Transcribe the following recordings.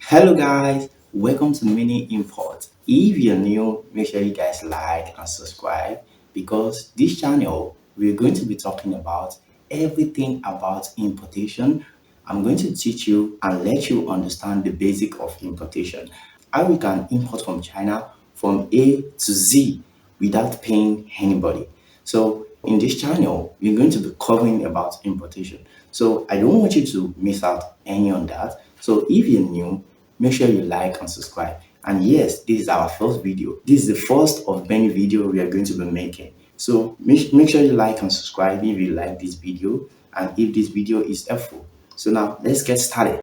Hello guys, welcome to Mini Import. If you're new, make sure you guys like and subscribe because this channel we're going to be talking about everything about importation. I'm going to teach you and let you understand the basic of importation. How we can import from China from A to Z without paying anybody. So in this channel, we're going to be covering about importation. So I don't want you to miss out any on that. So if you're new, make sure you like and subscribe. And yes, this is our first video. This is the first of many videos we are going to be making. So make sure you like and subscribe if you like this video and if this video is helpful. So now let's get started.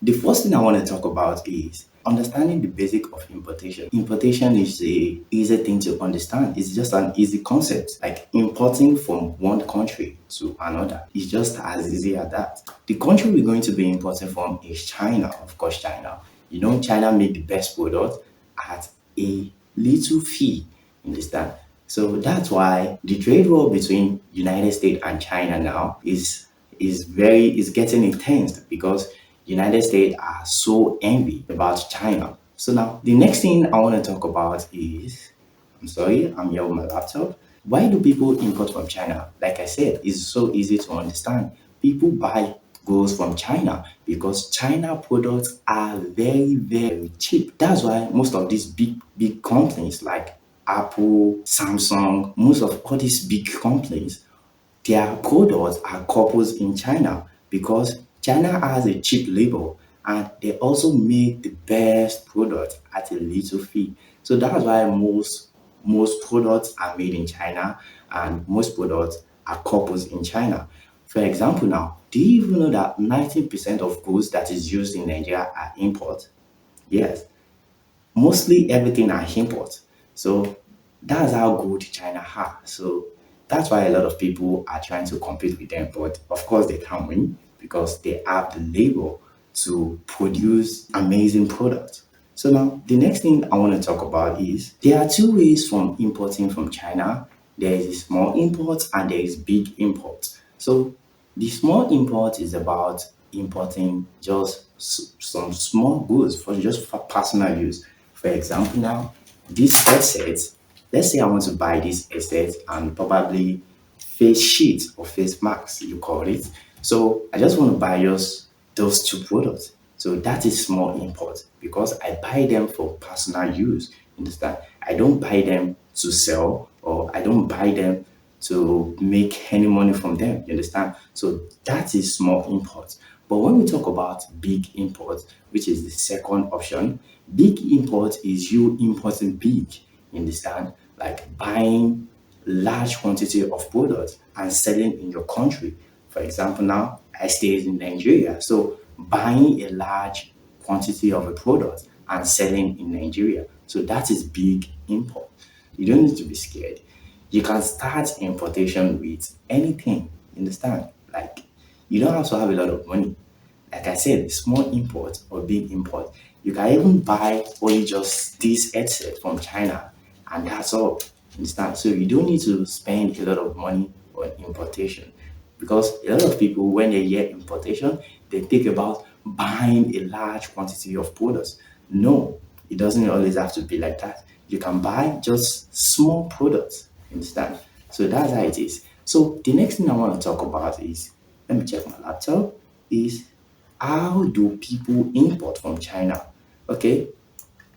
The first thing I want to talk about is understanding the basic of importation. Importation is a easy thing to understand. It's just an easy concept. Like importing from one country to another. It's just as easy as that. The country we're going to be importing from is China. Of course, China. You know, China made the best product at a little fee. Understand? So that's why the trade war between United States and China now is getting intense because United States are so envy about China. So now the next thing I want to talk about is I'm sorry, I'm here with my laptop. Why do people import from China? Like I said, it's so easy to understand. People buy goods from China because China products are very, very cheap. That's why most of these big companies like Apple, Samsung, most of all these big companies their products are couples in China because China has a cheap labor and they also make the best product at a little fee. So that's why most products are made in China and most products are couples in China. For example, now, do you even know that 90% of goods that is used in Nigeria are import? Yes, mostly everything are import. So that's how good China are. So that's why a lot of people are trying to compete with them. But of course, they can't win because they have the labor to produce amazing products. So now the next thing I want to talk about is there are two ways from importing from China. There is a small import and there is big import. So the small import is about importing just some small goods for just for personal use. For example, now this headset, let's say I want to buy this headset and probably face sheet or face mask, you call it. So I just want to buy just those two products. So that is small import because I buy them for personal use. Understand? I don't buy them to sell or I don't buy them to make any money from them. You understand? So that is small import. But when we talk about big import, which is the second option, big import is you importing big. You understand? Like buying large quantity of products and selling in your country. For example, now I stay in Nigeria, so buying a large quantity of a product and selling in Nigeria. So that is big import. You don't need to be scared. You can start importation with anything. You understand? Like you don't have to have a lot of money. Like I said, small import or big import. You can even buy only just this headset from China, and that's all. Understand? So you don't need to spend a lot of money on importation because a lot of people, when they hear importation, they think about buying a large quantity of products. No, it doesn't always have to be like that. You can buy just small products. Understand? So that's how it is. So the next thing I want to talk about is let me check my laptop. Is how do people import from China? Okay,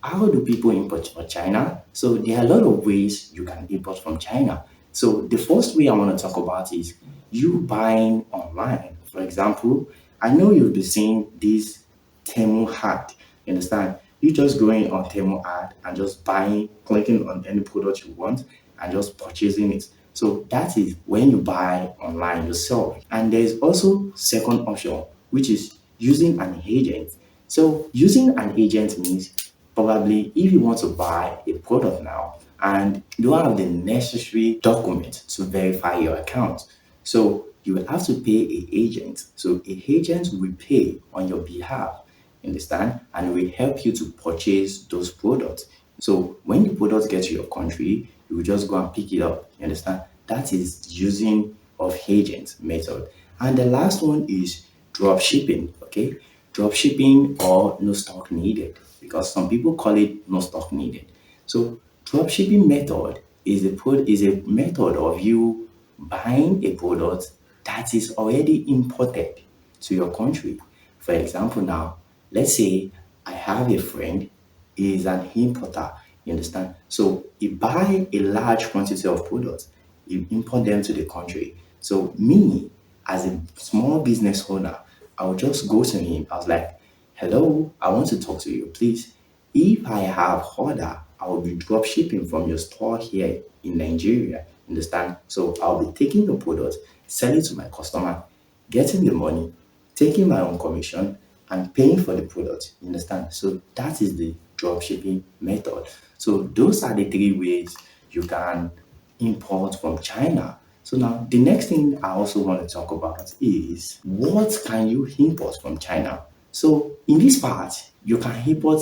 how do people import from China? So there are a lot of ways you can import from China. So the first way I want to talk about is you buying online. For example, I know you've been seeing this Temu ad. You understand? You just going on Temu ad and just buying, clicking on any product you want and just purchasing it. So that is when you buy online yourself. And there's also second option, which is using an agent. So using an agent means probably if you want to buy a product now and you don't have the necessary document to verify your account. So you will have to pay a agent. So a agent will pay on your behalf, understand, and will help you to purchase those products. So when the products get to your country, you will just go and pick it up. You understand? That is using of agent method. And the last one is drop shipping. Okay, drop shipping or no stock needed, because some people call it no stock needed. So drop shipping method is a method of you buying a product that is already imported to your country. For example, now let's say I have a friend, he is an importer. You understand? So he buy a large quantity of products, he import them to the country. So me, as a small business owner, I'll just go to him. I was like, hello, I want to talk to you, please. If I have order, I will be drop shipping from your store here in Nigeria. Understand? So I'll be taking the product, selling to my customer, getting the money, taking my own commission, and paying for the product. You understand? So that is the drop shipping method. So those are the three ways you can import from China. So now the next thing I also want to talk about is what can you import from China? So in this part, you can import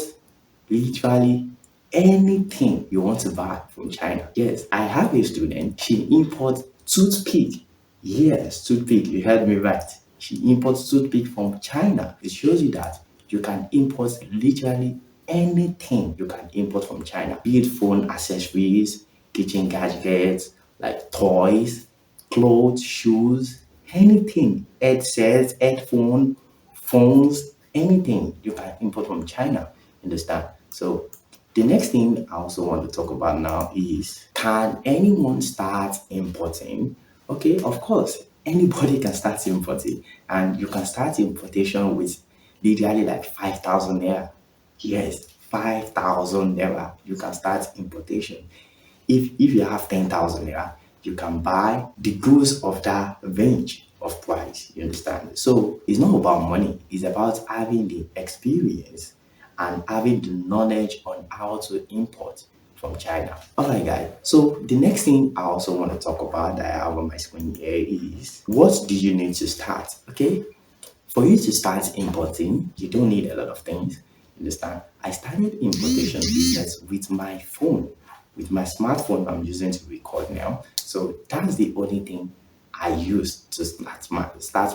literally anything you want to buy from China. Yes, I have a student, she imports toothpick. Yes, toothpick, you heard me right. She imports toothpick from China. It shows you that you can import literally anything you can import from China, be it phone accessories, kitchen gadgets, like toys, clothes, shoes, anything, headsets, headphone, phones, anything you can import from China. Understand? So the next thing I also want to talk about now is, can anyone start importing? Okay, of course, anybody can start importing, and you can start importation with literally like 5,000 naira. Yes, 5,000 naira. You can start importation. If you have 10,000 naira, you can buy the goods of that range of price. You understand? So it's not about money, it's about having the experience and having the knowledge on how to import from China. Alright guys, so the next thing I also want to talk about that I have on my screen here is, what do you need to start? Okay, for you to start importing, you don't need a lot of things. Understand? I started importation business with my phone, with my smartphone I'm using to record now. So that's the only thing I used to start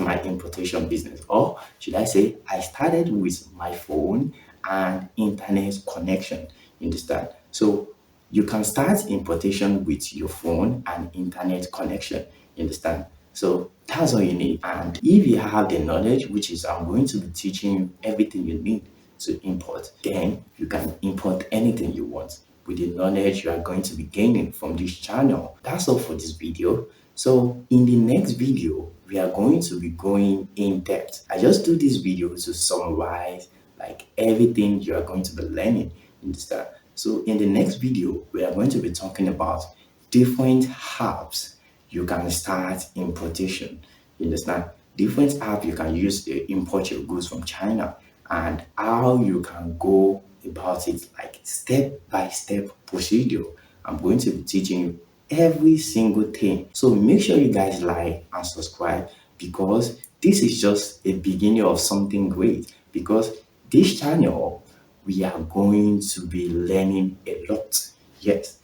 my importation business. Or should I say, I started with my phone and internet connection. You understand? So you can start importation with your phone and internet connection. You understand? So that's all you need. And if you have the knowledge, which is I'm going to be teaching you everything you need to import, then you can import anything you want with the knowledge you are going to be gaining from this channel. That's all for this video. So in the next video, we are going to be going in depth. I just do this video to summarize like everything you are going to be learning in this time. So in the next video, we are going to be talking about different apps you can start importation. You understand? Different apps you can use to import your goods from China, and how you can go about it, like step by step procedure. I'm going to be teaching you every single thing. So make sure you guys like and subscribe, because this is just a beginning of something great. Because this channel, we are going to be learning a lot. Yes,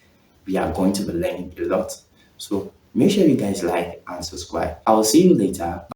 we are going to be learning a lot. So make sure you guys like and subscribe. I'll see you later.